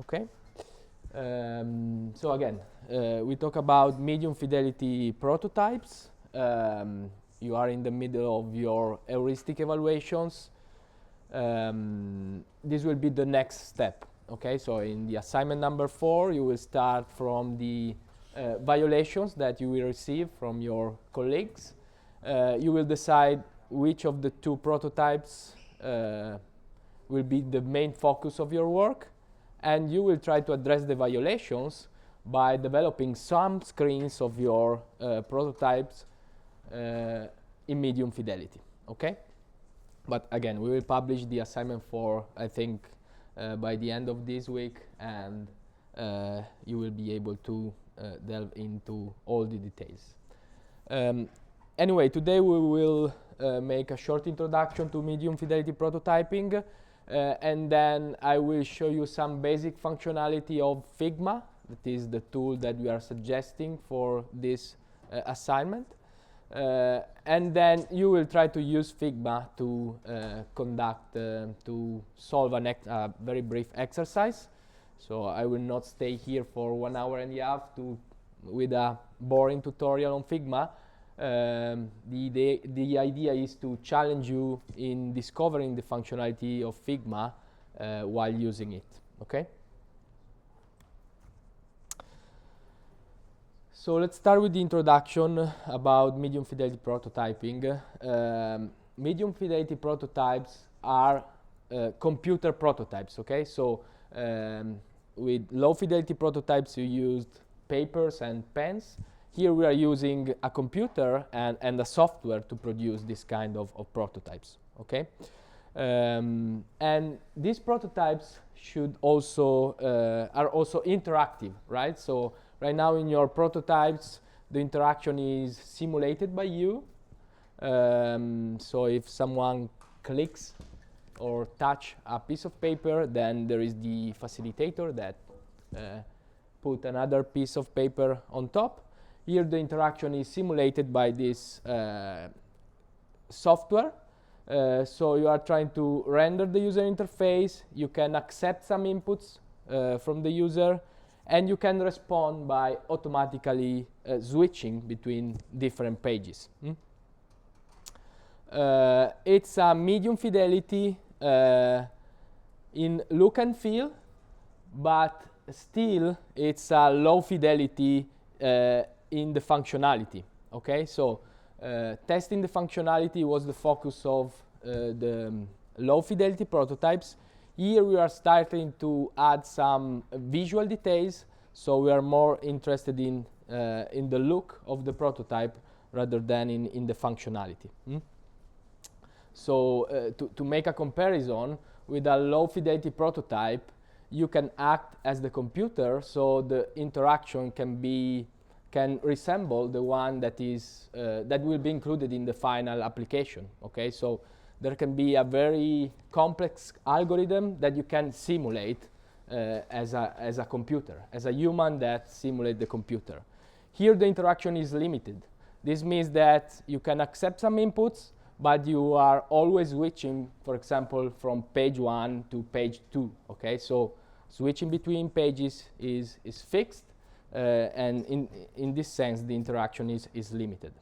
Okay. So again, we talk about medium fidelity prototypes. You are in the middle of your heuristic evaluations. This will be the next step. Okay, so in the assignment number 4, you will start from the violations that you will receive from your colleagues. You will decide which of the 2 prototypes will be the main focus of your work, and you will try to address the violations by developing some screens of your prototypes in medium fidelity. Okay? But again, we will publish the assignment for, I think, by the end of this week, and you will be able to delve into all the details. Anyway, today we will make a short introduction to medium fidelity prototyping, and then I will show you some basic functionality of Figma. That is the tool that we are suggesting for this assignment. And then you will try to use Figma to to solve a very brief exercise. So I will not stay here for 1 hour and a half with a boring tutorial on Figma. The idea is to challenge you in discovering the functionality of Figma while using it. Okay? So let's start with the introduction about medium fidelity prototyping. Medium fidelity prototypes are computer prototypes, okay? So with low fidelity prototypes you used papers and pens. Here we are using a computer and a software to produce this kind of prototypes, okay? And these prototypes should also are also interactive, right? So right now in your prototypes, the interaction is simulated by you. So if someone clicks or touch a piece of paper, then there is the facilitator that put another piece of paper on top. Here the interaction is simulated by this software. So you are trying to render the user interface. You can accept some inputs from the user, and you can respond by automatically switching between different pages. It's a medium fidelity in look and feel, but still it's a low fidelity in the functionality. Okay, so testing the functionality was the focus of the low fidelity prototypes. Here we are starting to add some visual details, so we are more interested in the look of the prototype rather than in the functionality. So to make a comparison with a low fidelity prototype, you can act as the computer, so the interaction can resemble the one that will be included in the final application. Okay, so there can be a very complex algorithm that you can simulate as a computer, as a human that simulates the computer. Here the interaction is limited. This means that you can accept some inputs, but you are always switching, for example, from page 1 to page 2. Okay, so switching between pages is fixed, and in this sense the interaction is limited.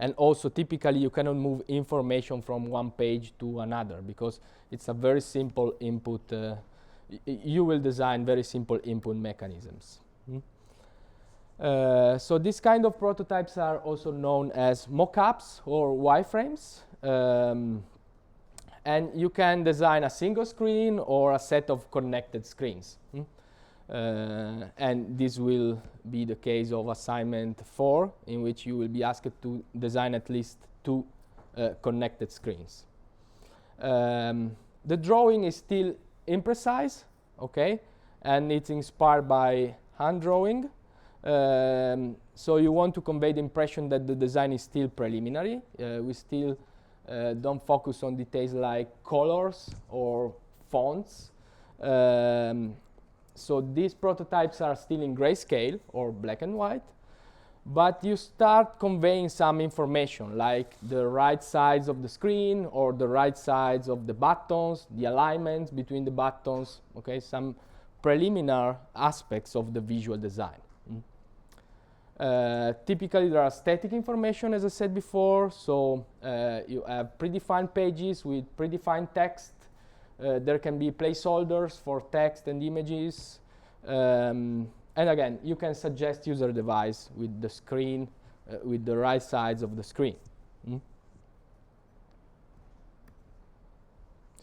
And also typically you cannot move information from one page to another because it's a very simple input. You will design very simple input mechanisms. So this kind of prototypes are also known as mock-ups or wireframes. And you can design a single screen or a set of connected screens. And this will be the case of assignment 4, in which you will be asked to design at least 2 connected screens. The drawing is still imprecise, okay, and it's inspired by hand drawing. So you want to convey the impression that the design is still preliminary. We still don't focus on details like colors or fonts. So these prototypes are still in grayscale or black and white. but you start conveying some information, like the right sides of the screen or the right sides of the buttons, the alignments between the buttons, okay, some preliminary aspects of the visual design. Typically, there are static information, as I said before, so you have predefined pages with predefined text. There can be placeholders for text and images. And again, you can suggest user device with the screen, with the right sides of the screen.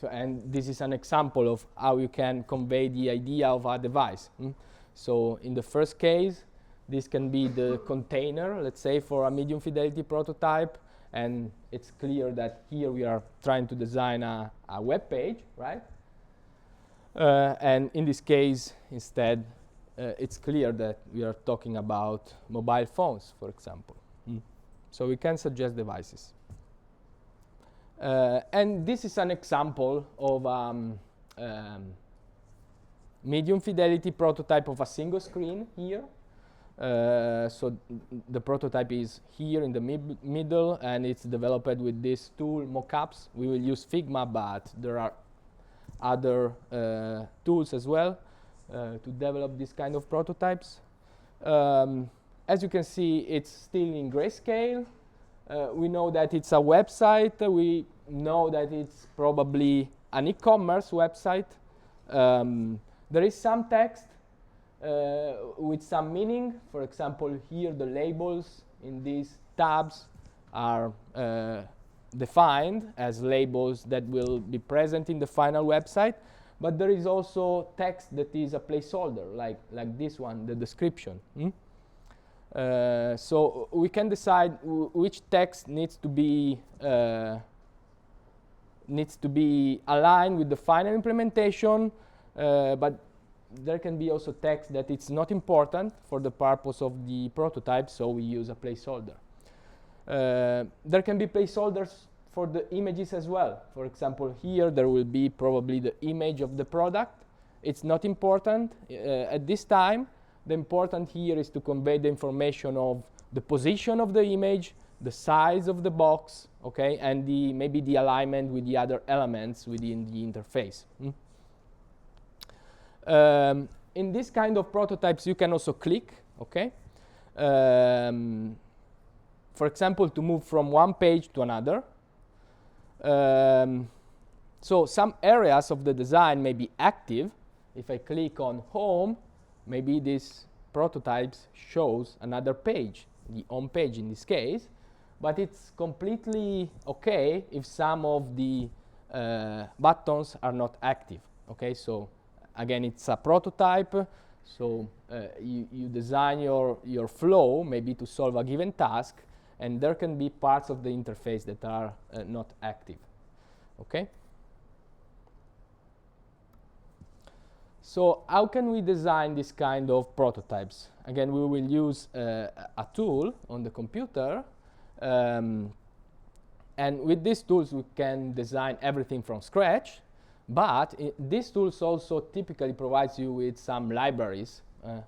So, and this is an example of how you can convey the idea of a device. So in the first case, this can be the container, let's say, for a medium fidelity prototype. And it's clear that here we are trying to design a web page, right? And in this case, instead, it's clear that we are talking about mobile phones, for example. So we can suggest devices. And this is an example of medium fidelity prototype of a single screen here. So the prototype is here in the middle, and it's developed with this tool, mockups. We will use Figma, but there are other tools as well to develop this kind of prototypes. As you can see, it's still in grayscale. We know that it's a website. We know that it's probably an e-commerce website. There is some text with some meaning. For example, here the labels in these tabs are defined as labels that will be present in the final website. But there is also text that is a placeholder, like this one, the description. So we can decide which text needs to be aligned with the final implementation, but there can be also text that it's not important for the purpose of the prototype, so we use a placeholder. There can be placeholders for the images as well. For example, here there will be probably the image of the product. It's not important at this time. The important here is to convey the information of the position of the image, the size of the box, okay, and maybe the alignment with the other elements within the interface. In this kind of prototypes, you can also click, okay? For example, to move from one page to another. So some areas of the design may be active. If I click on home, maybe this prototype shows another page, the home page in this case, but it's completely okay if some of the buttons are not active, okay? So again, it's a prototype, so you design your flow maybe to solve a given task, and there can be parts of the interface that are not active, okay? So how can we design this kind of prototypes? Again, we will use a tool on the computer, and with these tools we can design everything from scratch, but these tools also typically provides you with some libraries,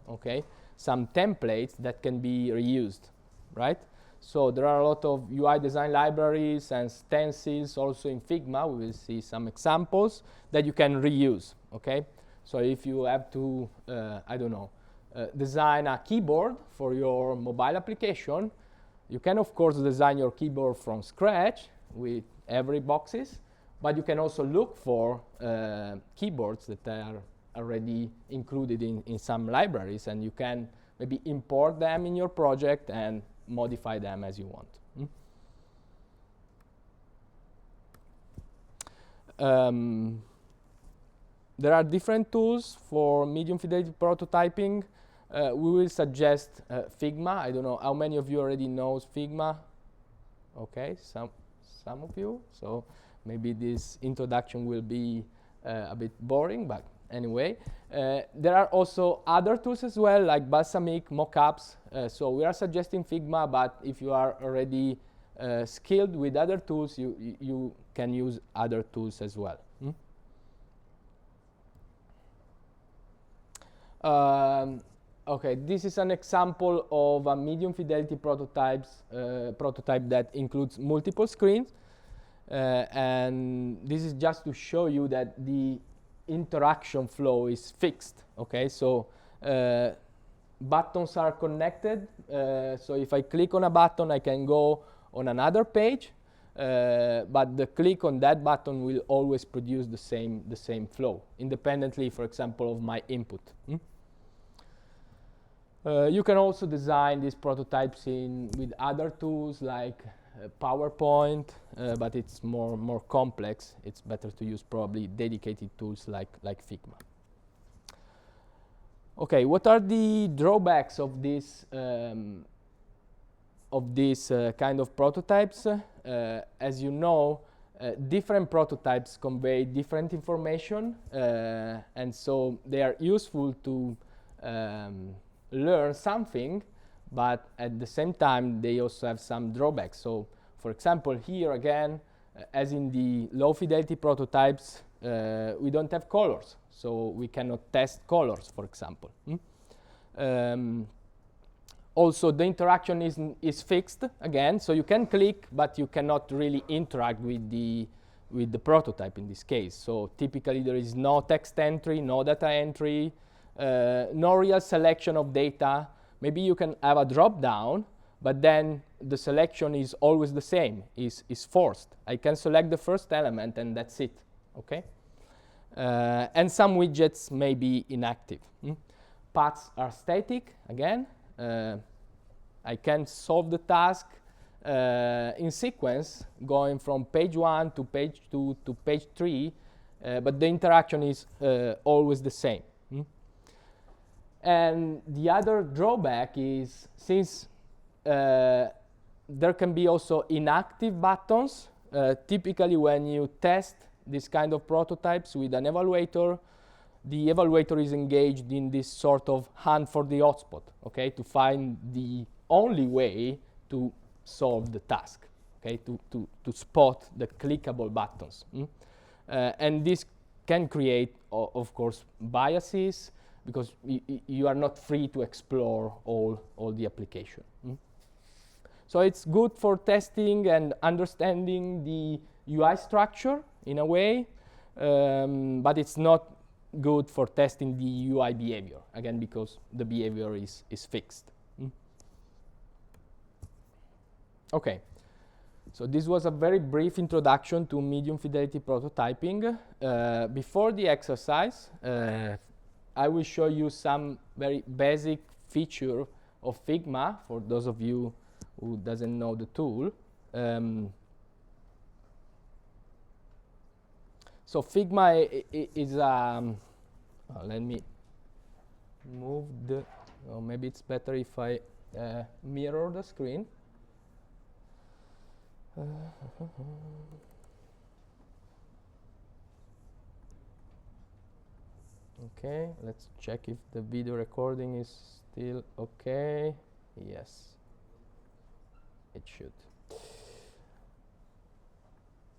okay? Some templates that can be reused, right? So there are a lot of UI design libraries and stencils also in Figma. We will see some examples that you can reuse, okay? So if you have to, I don't know, design a keyboard for your mobile application, you can of course design your keyboard from scratch with every boxes, but you can also look for keyboards that are already included in some libraries, and you can maybe import them in your project and modify them as you want. There are different tools for medium fidelity prototyping. We will suggest Figma. I don't know how many of you already knows Figma. Okay, some of you. So maybe this introduction will be a bit boring, but anyway. There are also other tools as well, like Balsamiq, mockups. So we are suggesting Figma, but if you are already skilled with other tools, you can use other tools as well. Okay, this is an example of a medium fidelity prototype that includes multiple screens. And this is just to show you that the interaction flow is fixed. Okay, so buttons are connected. So if I click on a button, I can go on another page, but the click on that button will always produce the same flow, independently, for example, of my input. You can also design these prototypes with other tools like PowerPoint, but it's more complex. It's better to use probably dedicated tools like Figma. Okay, what are the drawbacks of this kind of prototypes? As you know, different prototypes convey different information, and so they are useful to learn something, but at the same time they also have some drawbacks. So for example, here again, as in the low fidelity prototypes, we don't have colors, so we cannot test colors, for example. Also, the interaction is fixed again, so you can click, but you cannot really interact with the prototype in this case. So typically there is no text entry, no data entry, no real selection of data. Maybe you can have a drop down, but then the selection is always the same, is forced. I can select the first element and that's it, okay? And some widgets may be inactive. Paths are static, again. I can solve the task in sequence, going from page 1 to page 2 to page 3, but the interaction is always the same. And the other drawback is, since there can be also inactive buttons, typically when you test this kind of prototypes with an evaluator, the evaluator is engaged in this sort of hunt for the hotspot, okay, to find the only way to solve the task, okay, to spot the clickable buttons. And this can create, of course, biases, because you are not free to explore all the application. So it's good for testing and understanding the UI structure in a way, but it's not good for testing the UI behavior, again, because the behavior is fixed. Okay, so this was a very brief introduction to medium fidelity prototyping. Before the exercise, I will show you some very basic feature of Figma for those of you who doesn't know the tool. So Figma is let me move the, or maybe it's better if I mirror the screen. Okay, let's check if the video recording is still okay. Yes, it should.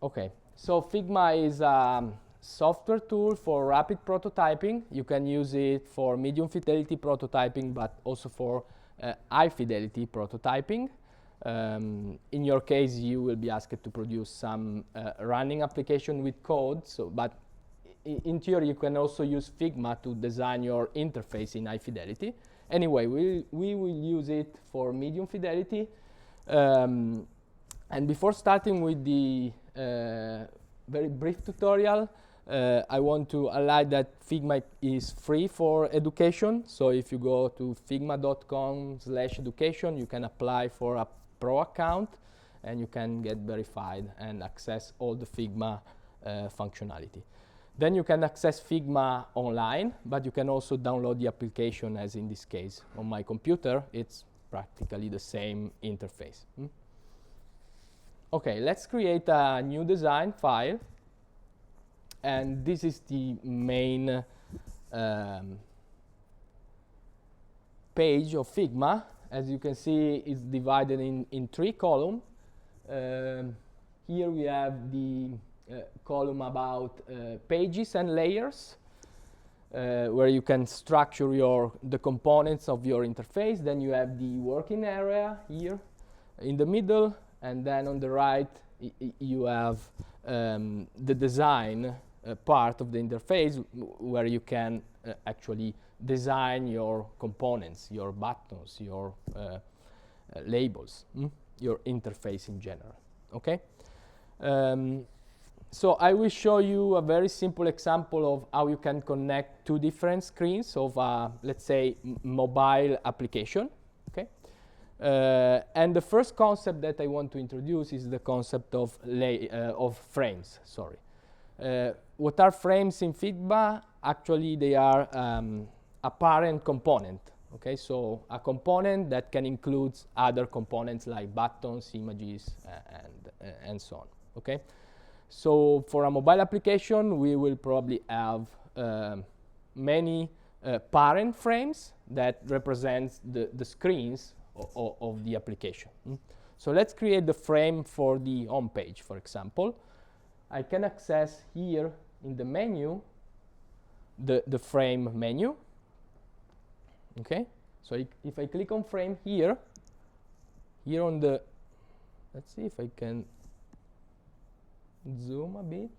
Okay, so Figma is a software tool for rapid prototyping. You can use it for medium fidelity prototyping, but also for high fidelity prototyping. In your case, you will be asked to produce some running application with code, but in theory, you can also use Figma to design your interface in high fidelity. Anyway, we will use it for medium fidelity. And before starting with the very brief tutorial, I want to highlight that Figma is free for education. So if you go to figma.com/education, you can apply for a pro account, and you can get verified and access all the Figma functionality. Then you can access Figma online, but you can also download the application, as in this case. On my computer, it's practically the same interface. Okay, let's create a new design file. And this is the main page of Figma. As you can see, it's divided in 3 columns. Here we have the column about pages and layers. where you can structure the components of your interface. Then you have the working area here in the middle, and then on the right you have the design part of the interface where you can actually design your components, your buttons, your labels, your interface in general. Okay. So I will show you a very simple example of how you can connect two different screens of, let's say, mobile application. Okay. And the first concept that I want to introduce is the concept of frames. Sorry. What are frames in Figma? Actually, they are a parent component. Okay, so a component that can include other components like buttons, images, and so on. Okay, so for a mobile application, we will probably have many parent frames that represent the screens of the application. So let's create the frame for the home page, for example. I can access here in the menu the frame menu. Okay, so if I click on frame here on the, let's see if I can zoom a bit.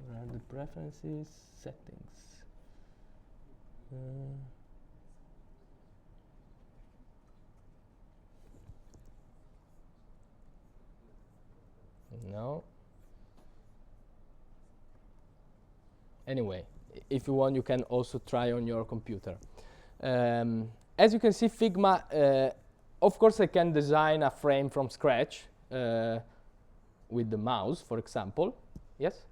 Where are the preferences, settings? No. Anyway, if you want, you can also try on your computer. As you can see, Figma, of course, I can design a frame from scratch with the mouse, for example. Yes?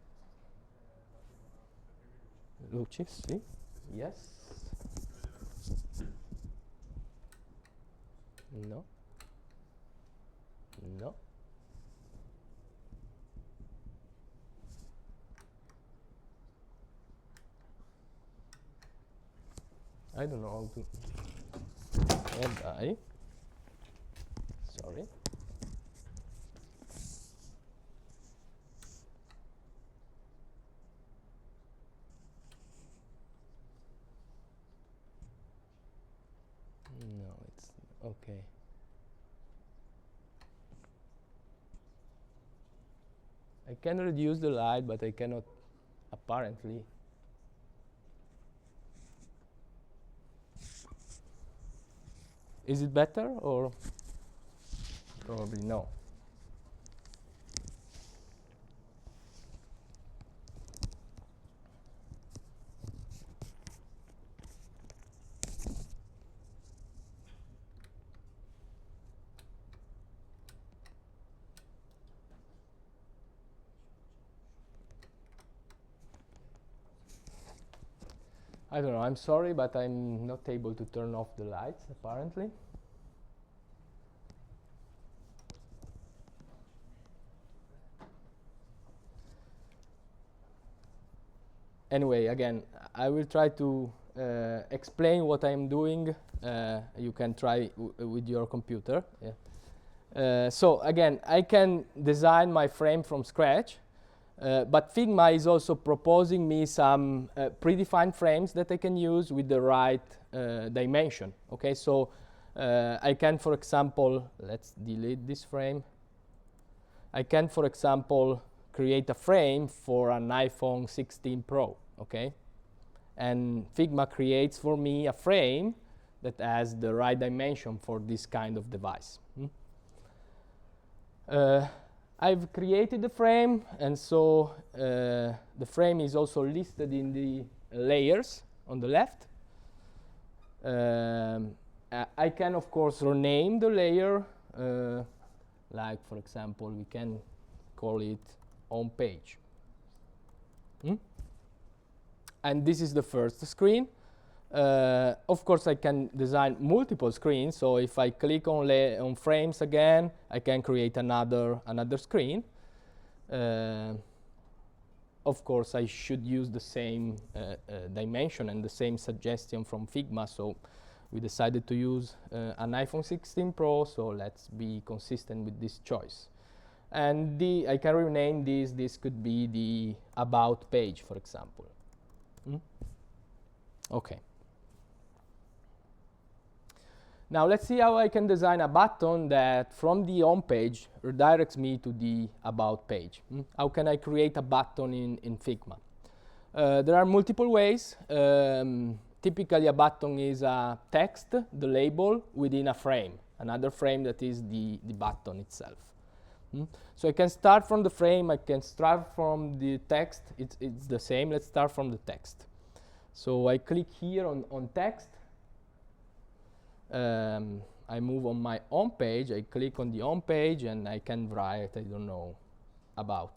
Luci, sì. Yes. No. No. I don't know how to. And I. Sorry. No, it's okay. I can reduce the light, but I cannot apparently. Is it better or probably no? I don't know, I'm sorry, but I'm not able to turn off the lights, apparently. Anyway, again, I will try to explain what I'm doing. You can try with your computer. Yeah. So again, I can design my frame from scratch. But Figma is also proposing me some predefined frames that I can use with the right dimension. Okay, so I can, for example, let's delete this frame. I can, for example, create a frame for an iPhone 16 Pro. Okay, and Figma creates for me a frame that has the right dimension for this kind of device. I've created the frame, and so the frame is also listed in the layers on the left. I can, of course, rename the layer, like, for example, we can call it home page. And this is the first screen. Of course, I can design multiple screens. So if I click on frames again, I can create another screen. of course, I should use the same dimension and the same suggestion from Figma, so we decided to use an iPhone 16 Pro, so let's be consistent with this choice. And I can rename this could be the About page, for example. Okay. Now let's see how I can design a button that from the home page redirects me to the About page. How can I create a button in Figma? There are multiple ways. Typically a button is a text, the label, within a frame, another frame that is the button itself. So I can start from the frame, I can start from the text, it's the same. Let's start from the text. So I click here on text. I move on my home page, I click on the home page, and I can write, I don't know, about.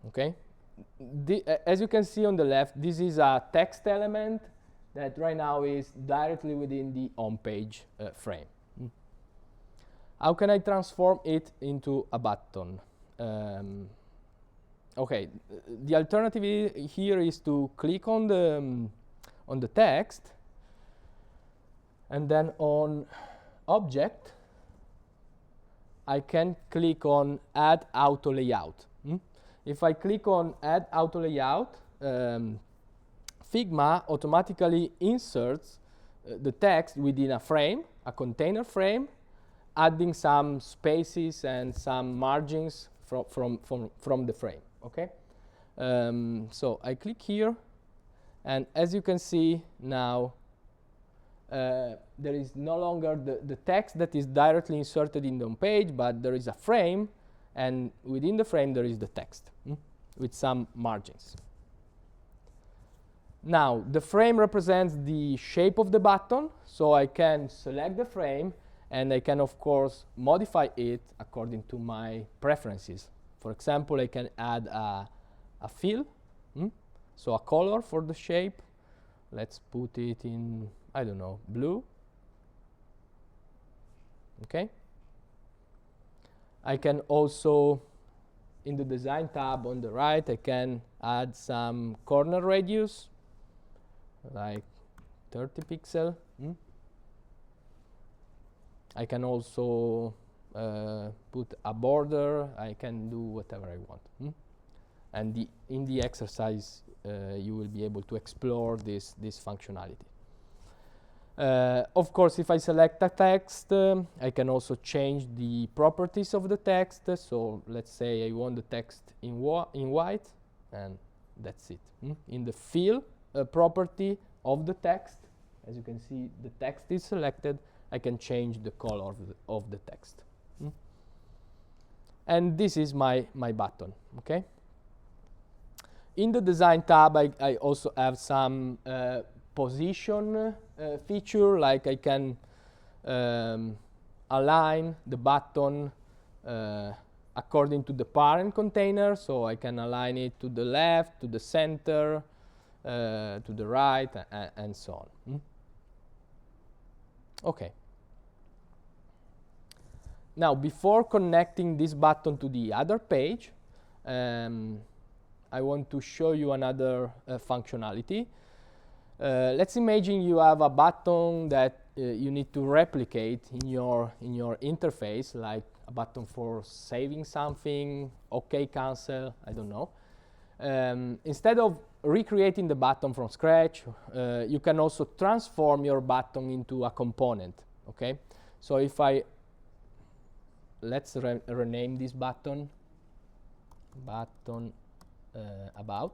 Okay? As you can see on the left, this is a text element that right now is directly within the home page frame. How can I transform it into a button? Okay, the alternative here is to click on the text, and then on object, I can click on Add Auto Layout. If I click on Add Auto Layout, Figma automatically inserts the text within a frame, a container frame, adding some spaces and some margins from the frame. Okay, so I click here, and as you can see now, there is no longer the text that is directly inserted in the home page, but there is a frame, and within the frame there is the text with some margins. Now, the frame represents the shape of the button, so I can select the frame, and I can, of course, modify it according to my preferences. For example, I can add a fill, so a color for the shape. Let's put it in, I don't know, blue. Okay. I can also, in the Design tab on the right, I can add some corner radius, like 30 pixel. I can also put a border. I can do whatever I want. And in the exercise, you will be able to explore this functionality. Of course, if I select a text, I can also change the properties of the text. So let's say I want the text in white, and that's it. In the fill property of the text, as you can see, the text is selected. I can change the color of the text. And this is my button. Okay. In the Design tab, I also have some position feature, like I can align the button according to the parent container, so I can align it to the left, to the center, to the right, and so on. Okay. Now, before connecting this button to the other page, I want to show you another functionality. Let's imagine you have a button that you need to replicate in your interface, like a button for saving something, OK, cancel, I don't know. Instead of recreating the button from scratch, you can also transform your button into a component. Okay, so if let's rename this button about.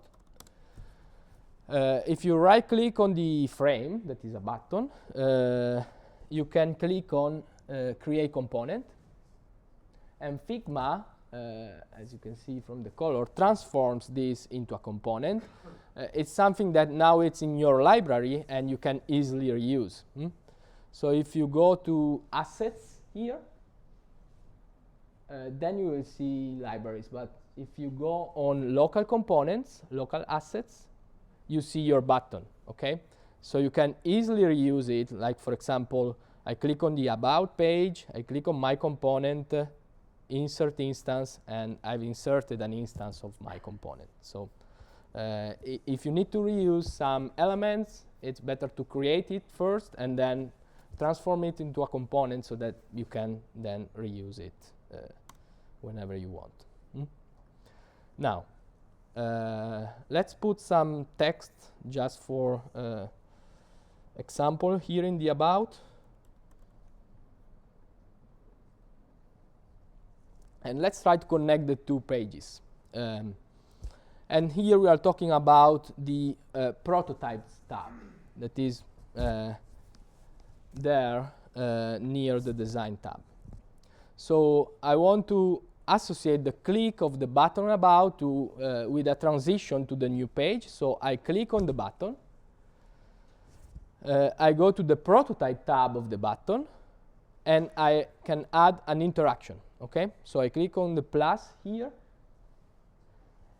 If you right click on the frame that is a button, you can click on create component, and Figma, as you can see from the color, transforms this into a component. It's something that now it's in your library and you can easily reuse. So if you go to assets here, then you will see libraries. But if you go on local components, local assets, you see your button. Okay, so you can easily reuse it. Like, for example, I click on the About page, I click on my component insert instance, and I've inserted an instance of my component. So if you need to reuse some elements, it's better to create it first and then transform it into a component so that you can then reuse it whenever you want. Now, let's put some text just for example here in the about. And let's try to connect the two pages. And here we are talking about the prototypes tab that is there near the design tab. So I want to associate the click of the button about to, with a transition to the new page. So I click on the button. I go to the prototype tab of the button, and I can add an interaction. Okay, so I click on the plus here,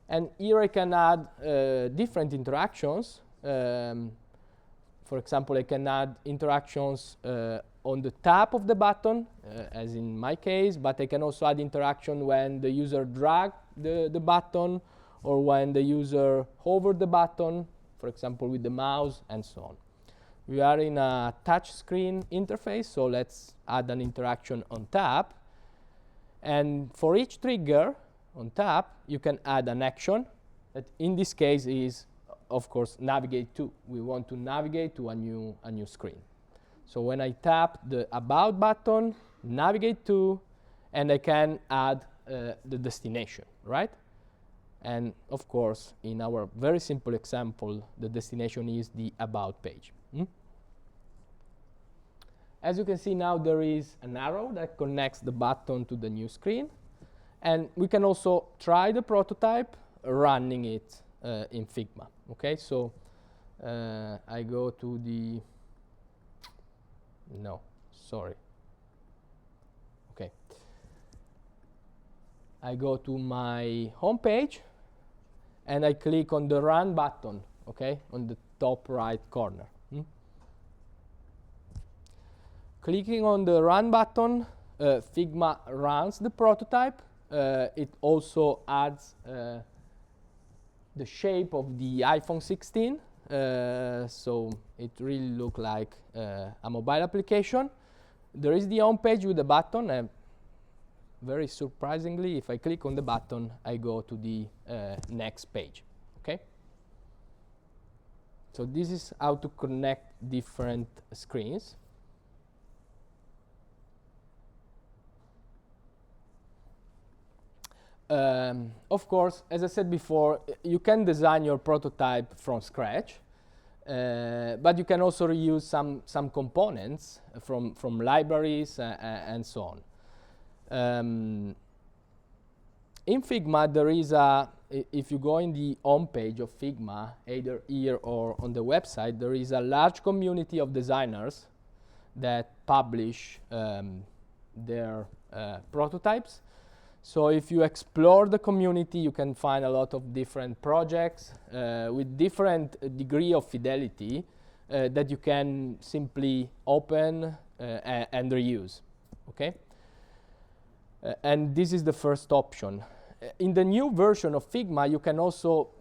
and here I can add different interactions. For example, I can add interactions on the tap of the button, as in my case, but I can also add interaction when the user drags the button, or when the user hovers the button, for example, with the mouse, and so on. We are in a touch screen interface, so let's add an interaction on tap. And for each trigger on tap, you can add an action that in this case is, of course, navigate to. We want to navigate to a new screen. So when I tap the about button, navigate to, and I can add the destination, right? And of course, in our very simple example, the destination is the about page. As you can see now, there is an arrow that connects the button to the new screen. And we can also try the prototype running it in Figma. Okay, so I go to the, no, sorry. Okay. I go to my home page, and I click on the run button, okay, on the top right corner. Clicking on the run button, Figma runs the prototype. It also adds the shape of the iPhone 16, so it really looks like a mobile application. There is the home page with the button, and very surprisingly, if I click on the button, I go to the next page. Okay. So this is how to connect different screens. Of course, as I said before, you can design your prototype from scratch, but you can also reuse some components from libraries and so on. In Figma, there is if you go in the home page of Figma, either here or on the website, there is a large community of designers that publish their prototypes. So if you explore the community, you can find a lot of different projects with different degree of fidelity that you can simply open and reuse. Okay? And this is the first option. In the new version of Figma, you can also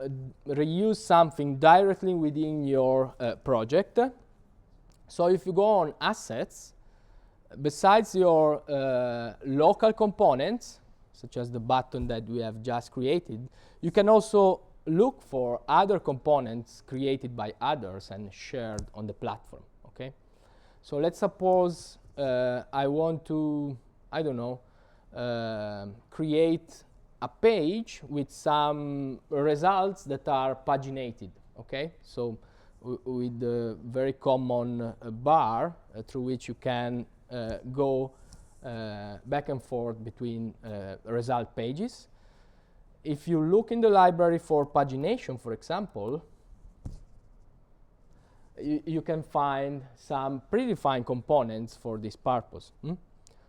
reuse something directly within your project. So if you go on Assets, besides your local components, such as the button that we have just created, you can also look for other components created by others and shared on the platform. Okay? So let's suppose I want to, I don't know, create a page with some results that are paginated. Okay? So with the very common bar through which you can go back and forth between result pages. If you look in the library for pagination, for example, you can find some predefined components for this purpose.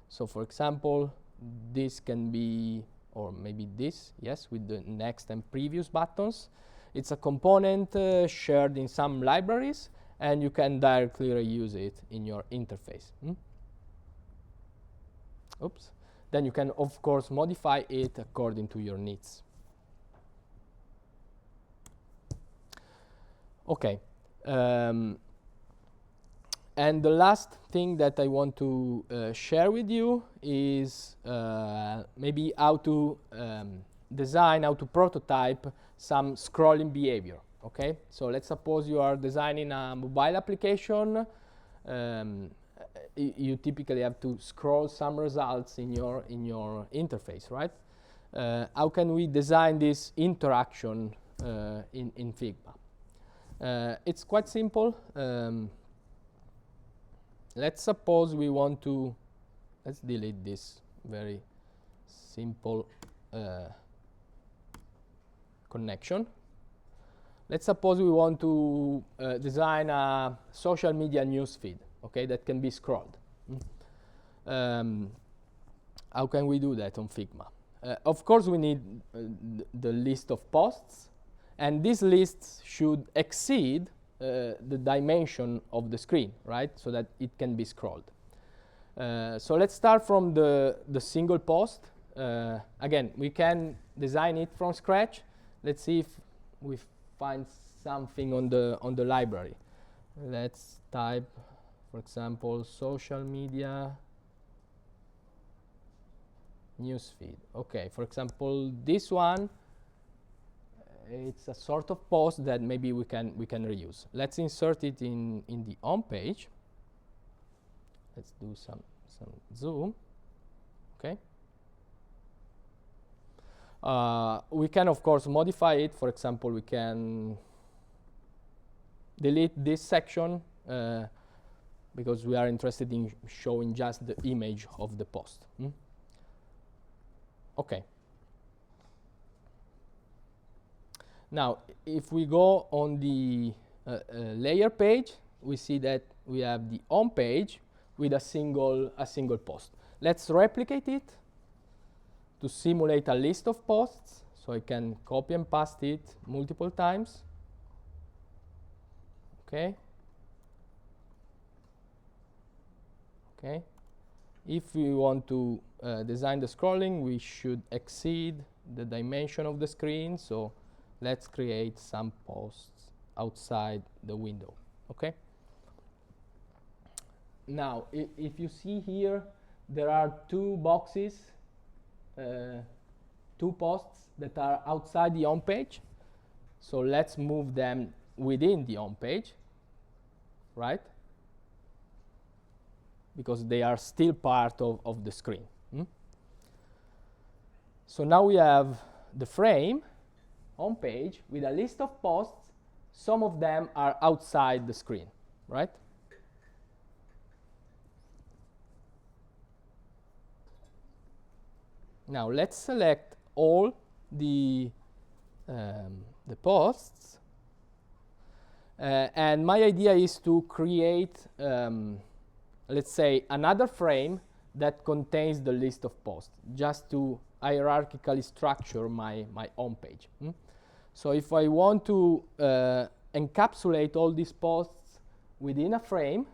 So for example, this can be, or maybe this, yes, with the next and previous buttons. It's a component shared in some libraries, and you can directly reuse it in your interface. Oops. then you can, of course, modify it according to your needs. Okay. And the last thing that I want to share with you is maybe how to design, how to prototype some scrolling behavior. Okay, so let's suppose you are designing a mobile application. You typically have to scroll some results in your interface, right? How can we design this interaction in Figma? It's quite simple. Let's suppose we want to, let's delete this very simple connection. Let's suppose we want to design a social media news feed, okay, that can be scrolled. How can we do that on Figma? Of course, we need the list of posts, and these lists should exceed the dimension of the screen, right, so that it can be scrolled. So let's start from the single post. Again, we can design it from scratch. Let's see if we find something on the library. Let's type, for example, social media newsfeed. Okay, for example, this one. It's a sort of post that maybe we can reuse. Let's insert it in the home page. Let's do some zoom. Okay. We can, of course, modify it. For example, we can delete this section because we are interested in showing just the image of the post. Okay. Now, if we go on the layer page, we see that we have the home page with a single post. Let's replicate it to simulate a list of posts, so I can copy and paste it multiple times. Okay. Okay. If we want to design the scrolling, we should exceed the dimension of the screen, so let's create some posts outside the window, okay? Now, if you see here, there are two boxes, two posts that are outside the home page. So let's move them within the home page, right? Because they are still part of the screen. So now we have the frame home page with a list of posts. Some of them are outside the screen, right? Now let's select all the posts, and my idea is to create, let's say, another frame that contains the list of posts, just to hierarchically structure my home page. So if I want to encapsulate all these posts within a frame,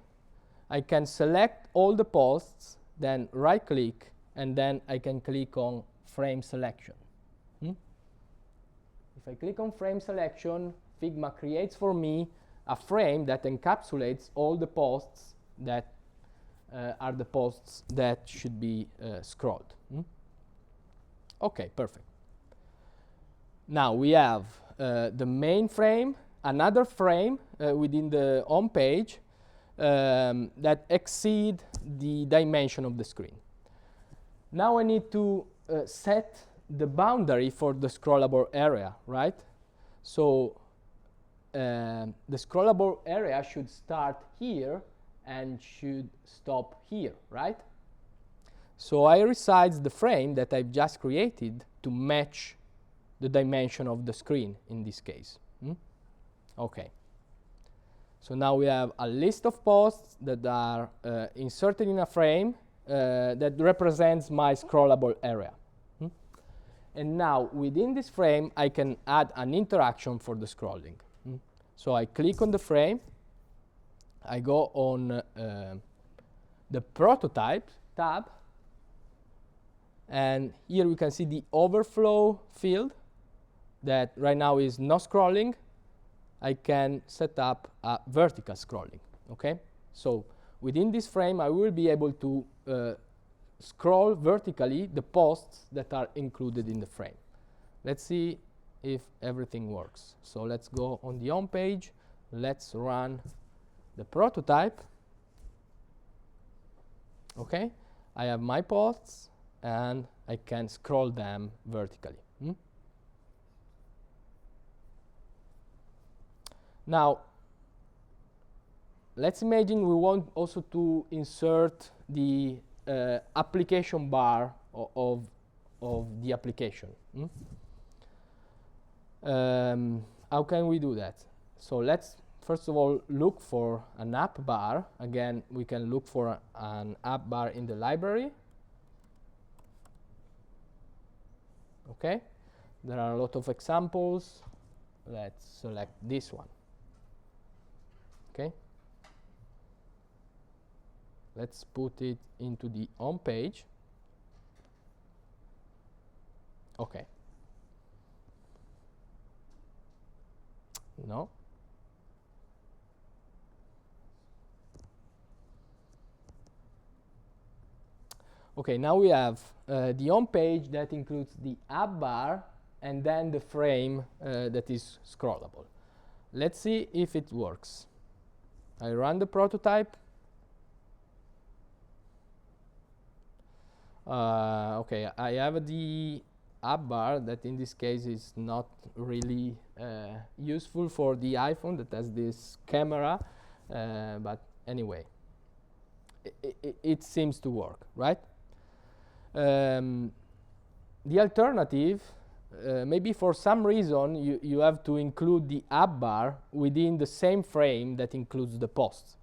I can select all the posts, then right-click, and then I can click on Frame Selection. If I click on Frame Selection, Figma creates for me a frame that encapsulates all the posts that are the posts that should be scrolled. Okay, perfect. Now we have the main frame, another frame within the home page that exceed the dimension of the screen. Now I need to set the boundary for the scrollable area, right? So the scrollable area should start here and should stop here, right? So I resize the frame that I've just created to match the dimension of the screen in this case. Okay. So now we have a list of posts that are inserted in a frame that represents my scrollable area. And now within this frame, I can add an interaction for the scrolling. So I click on the frame. I go on the Prototype tab. And here we can see the overflow field that right now is no scrolling. I can set up a vertical scrolling, okay? So within this frame, I will be able to scroll vertically the posts that are included in the frame. Let's see if everything works. So let's go on the home page. Let's run the prototype. Okay, I have my posts, and I can scroll them vertically. Now, let's imagine we want also to insert the application bar of the application. How can we do that? So let's first of all look for an app bar. Again, we can look for an app bar in the library. Okay, there are a lot of examples. Let's select this one. Okay, let's put it into the home page. Okay. No. Okay, now we have the home page that includes the app bar and then the frame that is scrollable. Let's see if it works. I run the prototype. Okay, I have the app bar that in this case is not really useful for the iPhone that has this camera, but anyway, it seems to work, right? The alternative, maybe for some reason you have to include the app bar within the same frame that includes the posts.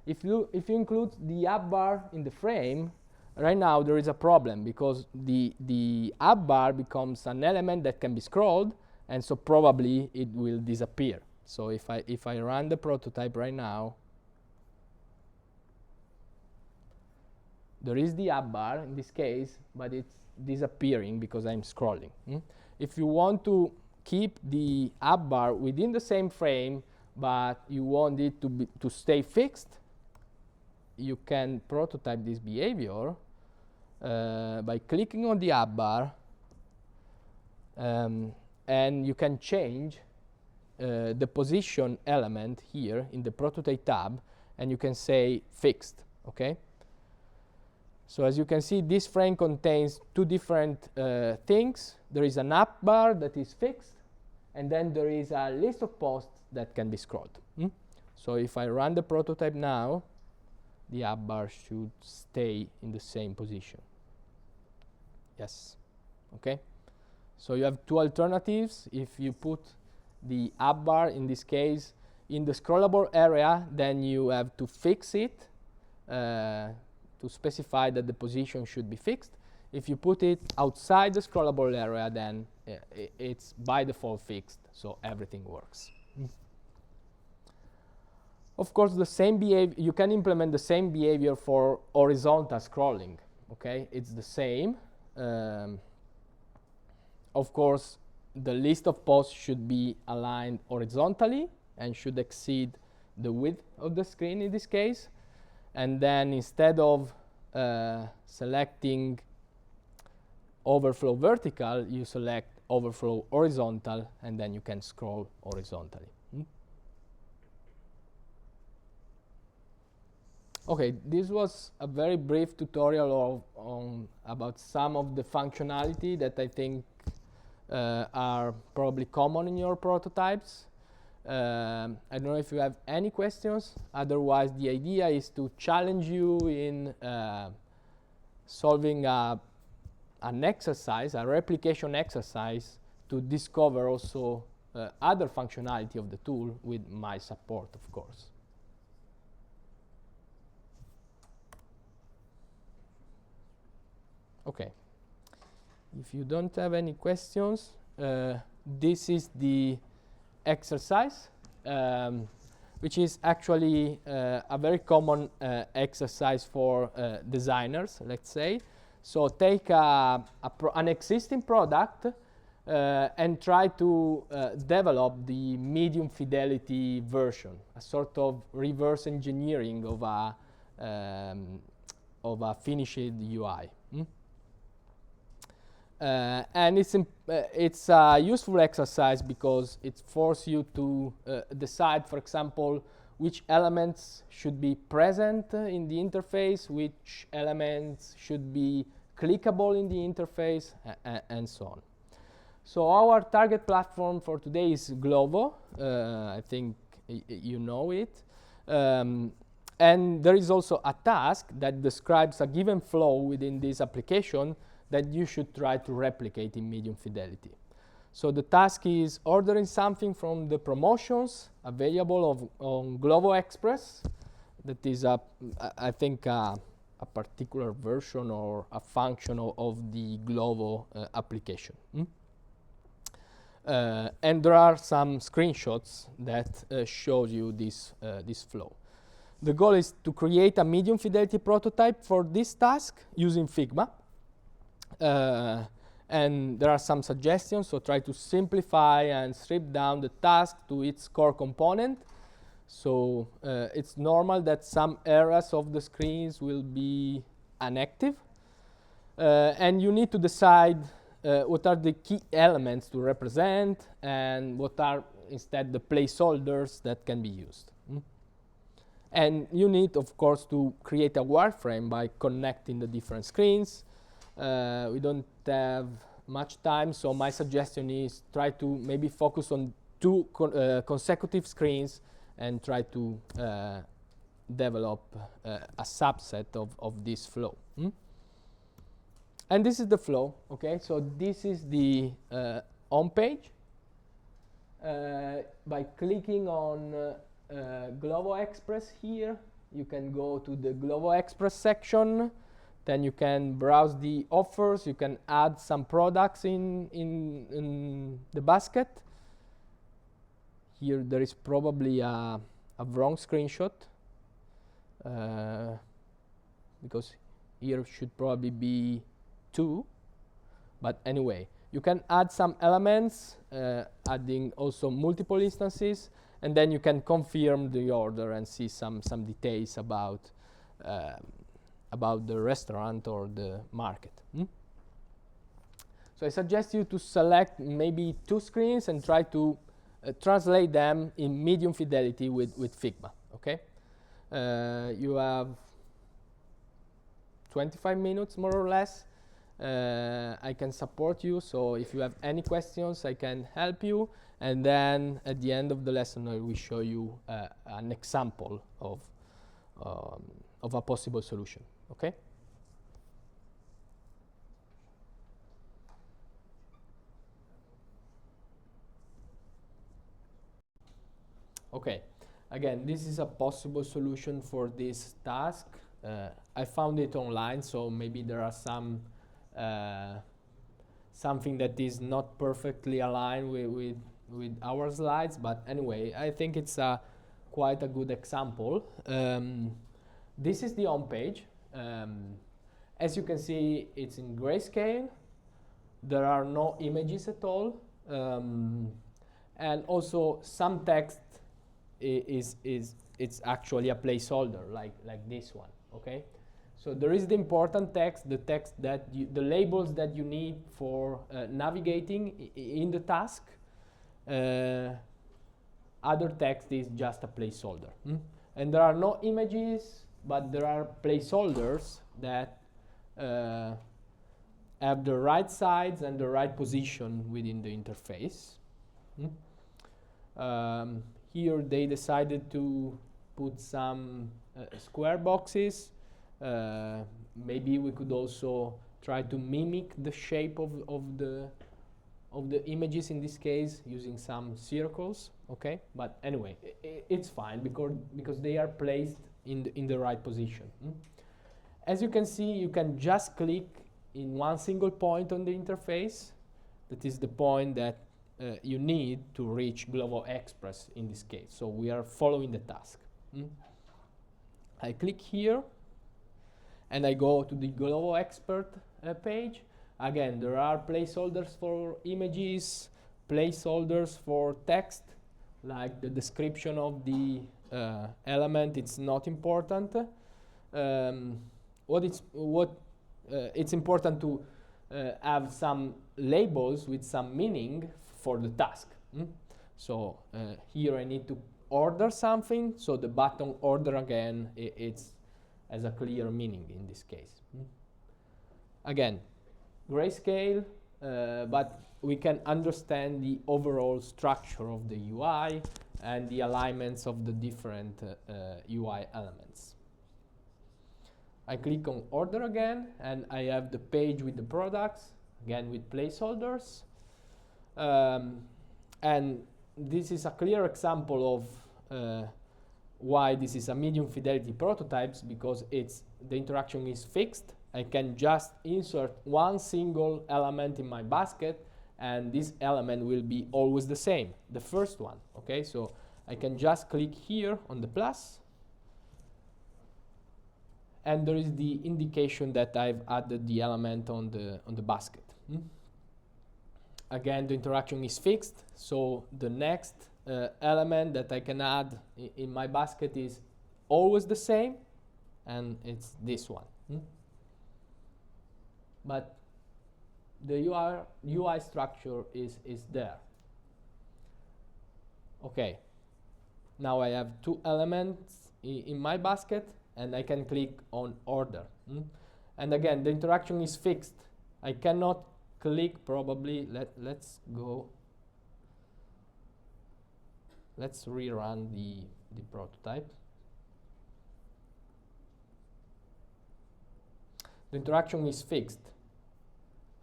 If you include the app bar in the frame, right now there is a problem because the app bar becomes an element that can be scrolled, and so probably it will disappear. So if I run the prototype right now, there is the app bar in this case, but it's disappearing because I'm scrolling. If you want to keep the app bar within the same frame, but you want it to stay fixed, you can prototype this behavior by clicking on the app bar, and you can change the position element here in the prototype tab, and you can say fixed. Okay. So as you can see, this frame contains two different things. There is an app bar that is fixed, and then there is a list of posts that can be scrolled. So if I run the prototype now, the app bar should stay in the same position. Yes. Okay. So you have two alternatives. If you put the app bar, in this case, in the scrollable area, then you have to fix it to specify that the position should be fixed. If you put it outside the scrollable area, then it's by default fixed, so everything works. Of course, the same behavior, you can implement the same behavior for horizontal scrolling. Okay, it's the same. Of course, the list of posts should be aligned horizontally and should exceed the width of the screen in this case. And then instead of selecting overflow vertical, you select overflow horizontal, and then you can scroll horizontally. Okay, this was a very brief tutorial about some of the functionality that I think are probably common in your prototypes. I don't know if you have any questions. Otherwise, the idea is to challenge you in solving an exercise, a replication exercise, to discover also other functionality of the tool with my support, of course. Okay. If you don't have any questions, this is the exercise, which is actually a very common exercise for designers, let's say. So take an existing product and try to develop the medium fidelity version, a sort of reverse engineering of a finished UI. And it's a useful exercise because it forces you to decide, for example, which elements should be present in the interface, which elements should be clickable in the interface, and so on. So our target platform for today is Glovo. I think you know it. And there is also a task that describes a given flow within this application that you should try to replicate in medium fidelity. So the task is ordering something from the promotions available on Glovo Express. That is, I think, a particular version or a function of the Glovo application. And there are some screenshots that show you this flow. The goal is to create a medium fidelity prototype for this task using Figma. And there are some suggestions, so try to simplify and strip down the task to its core component. So it's normal that some areas of the screens will be inactive. And you need to decide what are the key elements to represent and what are instead the placeholders that can be used. And you need, of course, to create a wireframe by connecting the different screens. We don't have much time, so my suggestion is try to maybe focus on two consecutive screens and try to develop a subset of this flow. And this is the flow, okay? So this is the home page. By clicking on Glovo Express here, you can go to the Glovo Express section. Then you can browse the offers. You can add some products in the basket. Here there is probably a wrong screenshot because here should probably be 2. But anyway, you can add some elements, adding also multiple instances, and then you can confirm the order and see some details about the restaurant or the market. So I suggest you to select maybe 2 screens and try to translate them in medium fidelity with Figma. Okay, you have 25 minutes more or less. I can support you, so if you have any questions, I can help you. And then at the end of the lesson, I will show you an example of a possible solution. Okay. Okay. Again, this is a possible solution for this task. I found it online, so maybe there are something that is not perfectly aligned with our slides, but anyway, I think it's quite a good example. This is the home page. As you can see, it's in grayscale. There are no images at all, and also some text it's actually a placeholder, like this one. Okay, so there is the important text, the the labels that you need for navigating in the task. Other text is just a placeholder, and there are no images, but there are placeholders that have the right size and the right position within the interface. Here they decided to put some square boxes. Maybe we could also try to mimic the shape of the images in this case using some circles. Okay, but anyway, it's fine because they are placed in the right position. As you can see, you can just click in one single point on the interface. That is the point that you need to reach Glovo Express in this case. So we are following the task. I click here and I go to the Glovo Expert page. Again, there are placeholders for images, placeholders for text, like the description of the element. It's not important. It's important to have some labels with some meaning for the task. So here I need to order something, so the button order again, it's has a clear meaning in this case. Again, grayscale, but we can understand the overall structure of the UI and the alignments of the different UI elements. I click on order again, and I have the page with the products, again with placeholders. And this is a clear example of why this is a medium fidelity prototypes, because the interaction is fixed. I can just insert one single element in my basket, and this element will be always the same, the first one. Okay, so I can just click here on the plus, and there is the indication that I've added the element on the basket. Again, the interaction is fixed, so the next element that I can add in my basket is always the same, and it's this one. But the UI structure is there. Okay, now I have two elements in my basket, and I can click on order. And again, the interaction is fixed. I cannot click probably, let's go. Let's rerun the prototype. The interaction is fixed.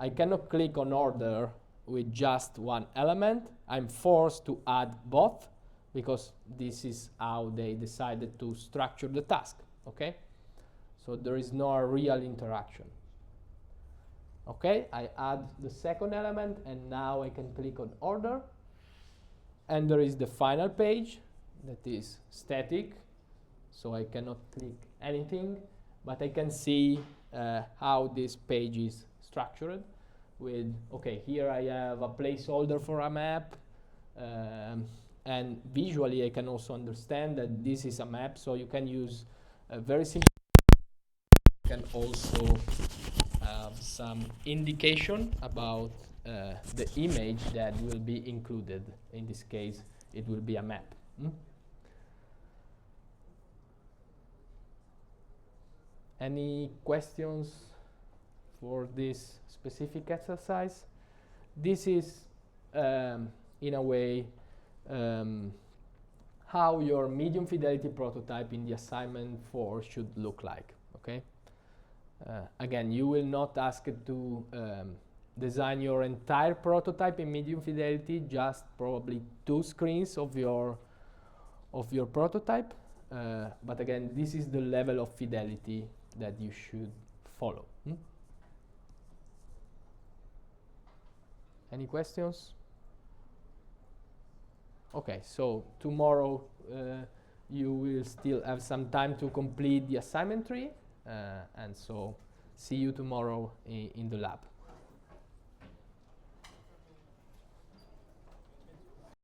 I cannot click on order with just one element. I'm forced to add both, because this is how they decided to structure the task. Okay, so there is no real interaction. Okay, I add the second element, and now I can click on order, and there is the final page that is static, so I cannot click anything, but I can see how this page is structured with, okay, here I have a placeholder for a map, and visually I can also understand that this is a map, so you can use a very simple. You can also have some indication about the image that will be included. In this case, it will be a map. Any questions for this specific exercise? This is, in a way, how your medium fidelity prototype in the assignment 4 should look like. Okay. Again, you will not ask it to design your entire prototype in medium fidelity, just probably 2 screens of your prototype. But again, this is the level of fidelity that you should follow. Any questions? Okay, so tomorrow you will still have some time to complete the assignment 3, and so see you tomorrow in the lab.